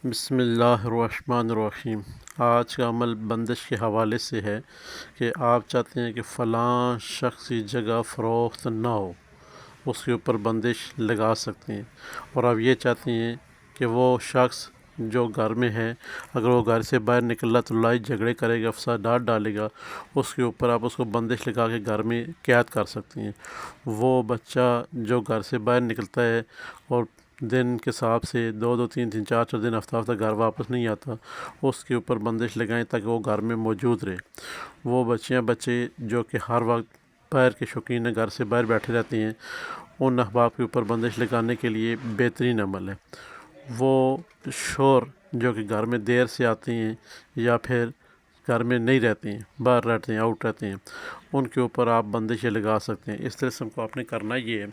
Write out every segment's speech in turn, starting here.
بسم اللہ الرحمن الرحیم۔ آج کا عمل بندش کے حوالے سے ہے کہ آپ چاہتے ہیں کہ فلاں شخص کی جگہ فروخت نہ ہو، اس کے اوپر بندش لگا سکتے ہیں۔ اور آپ یہ چاہتے ہیں کہ وہ شخص جو گھر میں ہے، اگر وہ گھر سے باہر نکل رہا تو لڑائی جھگڑے کرے گا، فسادات ڈالے گا، اس کے اوپر آپ اس کو بندش لگا کے گھر میں قید کر سکتے ہیں۔ وہ بچہ جو گھر سے باہر نکلتا ہے اور دن کے حساب سے 2-3 4 دن ہفتہ گھر واپس نہیں آتا، اس کے اوپر بندش لگائیں تاکہ وہ گھر میں موجود رہے۔ وہ بچے جو کہ ہر وقت باہر کے شوقین گھر سے باہر بیٹھے رہتے ہیں، ان احباب کے اوپر بندش لگانے کے لیے بہترین عمل ہے۔ وہ شور جو کہ گھر میں دیر سے آتے ہیں یا پھر گھر میں نہیں رہتے ہیں، باہر رہتے ہیں، آؤٹ رہتے ہیں، ان کے اوپر آپ بندشیں لگا سکتے ہیں۔ اس طرح کو آپ نے کرنا یہ ہے،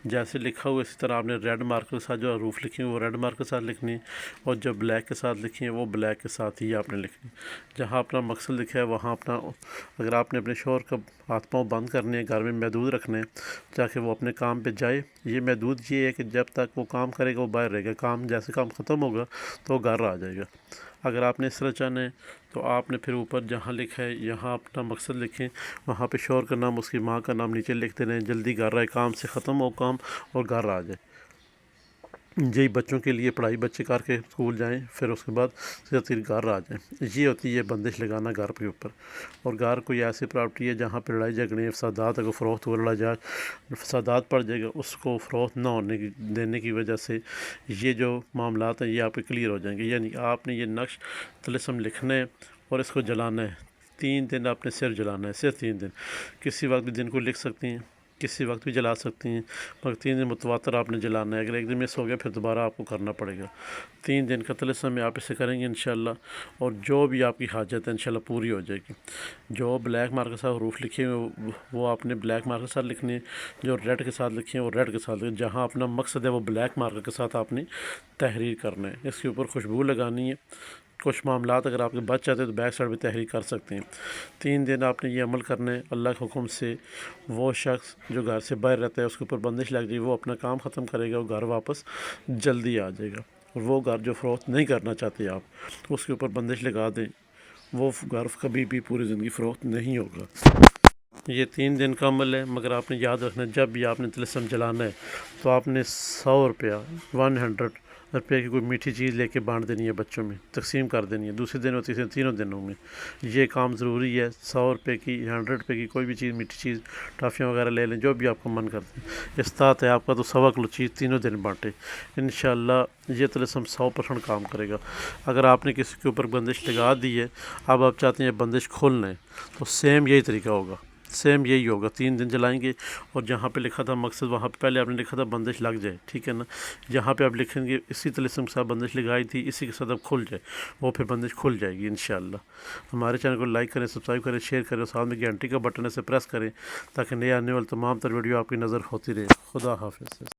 جیسے لکھا ہوا اسی طرح آپ نے ریڈ مارکر کے ساتھ جو حروف لکھی ہیں وہ ریڈ مارکر کے ساتھ لکھنی، اور جو بلیک کے ساتھ لکھی ہیں وہ بلیک کے ساتھ ہی آپ نے لکھنی۔ جہاں اپنا مقصد لکھا ہے وہاں اگر آپ نے اپنے شوہر کا ہاتھ پاؤں بند کرنے ہیں، گھر میں محدود رکھنے ہیں تاکہ وہ اپنے کام پہ جائے۔ یہ محدود یہ ہے کہ جب تک وہ کام کرے گا وہ باہر رہے گا، جیسے کام ختم ہوگا تو وہ گھر آ جائے گا۔ اگر آپ نے اس طرح چاہنا ہے تو آپ نے پھر اوپر جہاں لکھا ہے یہاں اپنا مقصد لکھیں، وہاں پہ شوہر کا نام، اس کی ماں کا نام نیچے لکھتے رہیں، جلدی گھر آئے، کام سے ختم ہو کام اور گھر آ جائے۔ یہی بچوں کے لیے پڑھائی بچے کر کے اسکول جائیں، پھر اس کے بعد سیدھا گھر آ جائیں۔ یہ ہوتی ہے بندش لگانا گھر کے اوپر۔ اور گھر کوئی ایسی پراپرٹی ہے جہاں پہ لڑائی جھگڑے، فسادات اگر فروخت ہو لڑا جائے، فسادات پڑ جائے گا، اس کو فروخت نہ دینے کی وجہ سے یہ جو معاملات ہیں یہ آپ کے کلیئر ہو جائیں گے۔ یعنی آپ نے یہ نقش طلسم لکھنا ہے اور اس کو جلانا ہے۔ 3 دن آپ نے صرف جلانا ہے، صرف 3 دن۔ کسی وقت بھی دن کو لکھ سکتے ہیں، کسی وقت بھی جلا سکتے ہیں، مگر 3 دن متواتر آپ نے جلانا ہے۔ اگر ایک دن مس ہو گیا پھر دوبارہ آپ کو کرنا پڑے گا۔ 3 دن کا طلسم میں آپ اسے کریں گے انشاءاللہ، اور جو بھی آپ کی حاجت ہے انشاءاللہ پوری ہو جائے گی۔ جو بلیک مارکر کے ساتھ حروف لکھے ہوئے وہ آپ نے بلیک مارکر کے ساتھ لکھنے ہیں، جو ریڈ کے ساتھ لکھے ہیں وہ ریڈ کے ساتھ لکھنے ہیں۔ جہاں اپنا مقصد ہے وہ بلیک مارکر کے ساتھ آپ نے تحریر کرنا ہے۔ اس کے اوپر خوشبو لگانی ہے۔ کچھ معاملات اگر آپ کے بچ جاتے ہیں تو بیک سائڈ بھی تحریر کر سکتے ہیں۔ 3 دن آپ نے یہ عمل کرنا ہے۔ اللہ کے حکم سے وہ شخص جو گھر سے باہر رہتا ہے اس کے اوپر بندش لگ جائے، وہ اپنا کام ختم کرے گا، وہ گھر واپس جلدی آ جائے گا۔ اور وہ گھر جو فروخت نہیں کرنا چاہتے آپ، اس کے اوپر بندش لگا دیں، وہ گھر کبھی بھی پوری زندگی فروخت نہیں ہوگا۔ یہ 3 دن کا عمل ہے، مگر آپ نے یاد رکھنا ہے جب بھی آپ نے طلسم جلانا ہے تو آپ نے 100 روپیہ 100 روپے کی کوئی میٹھی چیز لے کے بانٹ دینی ہے، بچوں میں تقسیم کر دینی ہے۔ دوسرے دن اور تیسرے تینوں دنوں میں یہ کام ضروری ہے۔ 100 روپے کی 100 روپے کی کوئی بھی چیز، میٹھی چیز، ٹافیاں وغیرہ لے لیں، جو بھی آپ کو من کرتے ہیں۔ استطاعت ہے آپ کا تو 1.25 کلو چیز تینوں دن بانٹیں، انشاءاللہ یہ طلسم 100% کام کرے گا۔ اگر آپ نے کسی کے اوپر بندش لگا دی ہے، اب آپ چاہتے ہیں بندش کھولنا ہے، تو سیم یہی طریقہ ہوگا، سیم یہی ہوگا۔ 3 دن جلائیں گے، اور جہاں پہ لکھا تھا مقصد وہاں پہ پہلے آپ نے لکھا تھا بندش لگ جائے، ٹھیک ہے نا؟ جہاں پہ آپ لکھیں گے اسی طلسم کے ساتھ بندش لگائی تھی، اسی کے ساتھ اب کھل جائے، وہ پھر بندش کھل جائے گی انشاءاللہ۔ ہمارے چینل کو لائک کریں، سبسکرائب کریں، شیئر کریں، اور ساتھ میں گھنٹی کا بٹن ہے اسے پریس کریں تاکہ نئے آنے والے تمام تر ویڈیو آپ کی نظر ہوتی رہے۔ خدا حافظ۔